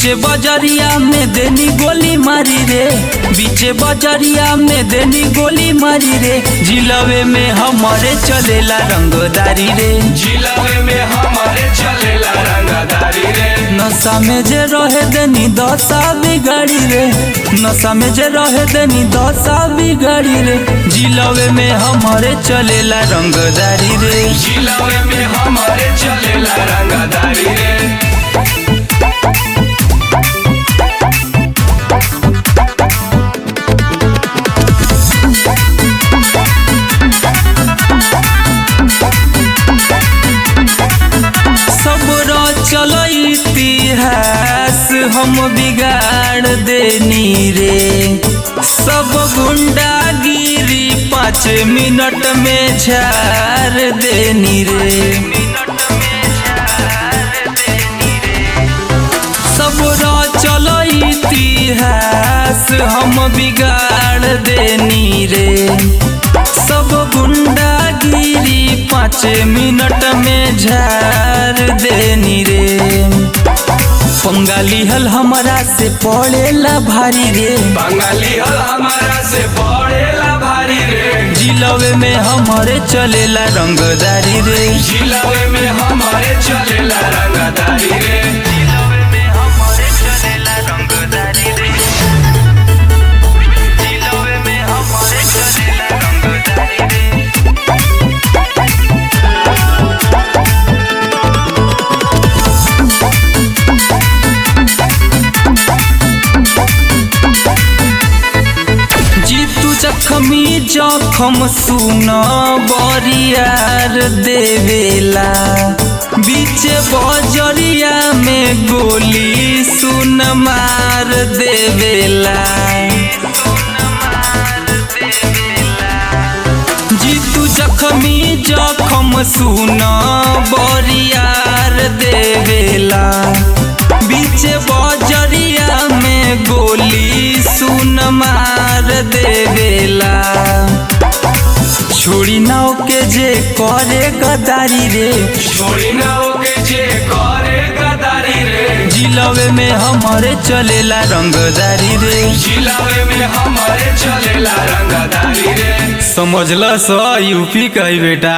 बीचे बजरिया में देनी गोली मारी रे, बीचे बजरिया में देनी गोली मारी रे। जिलवे में हमारे चलेला रंगदारी रे, जिलवे में हमारे चलेला रंगदारी रे। नशा में जे रहे देनी दशा बिगाड़ी रे, नशा में जे रहे देनी दशा बिगाड़ी रे। जिलवे में हमारे चलेला रंगदारी रे, जिलवे में हमारे चलेला रंगदारी रे। चलो इतिहास हम बिगाड़ देनी रे, सब गुंडागिरी 5 मिनट में झाड़ देनी रे। सब चलो इतिहास हम बिगाड़ देनी रे, सब गुंडागिरी 5 मिनट में झाड़ देनी रे। बंगाली हल हमारा से पड़ेला भारी रे, बंगाली हल हमारा से पड़ेला भारी रे। जिलवे में हमारे चलेला रंगदारी रे, जिलवे में हमारे चलेला रंगदारी रे। जिलवे में हमारे चलेला रंगदारी रे, जिलवे में हमारे चलेला रंगदारी रे। जखमी जखम सुन बरियार देवेला, बीचे बजरिया में गोली सुन मार देवेला। जीतू जखमी जखम सुन बरियार देवेला, बीचे बजरिया में गोली सुन मार देवेला। छोड़ी नाव के जे करे गदारी रे, छोड़ी नाव के जे करे गदारी रे। जिलवे में हमारे चलेला रंगदारी रे, जिलवे में हमारे चलेला रंगदारी रे। समझला सा यूपी का ही बेटा।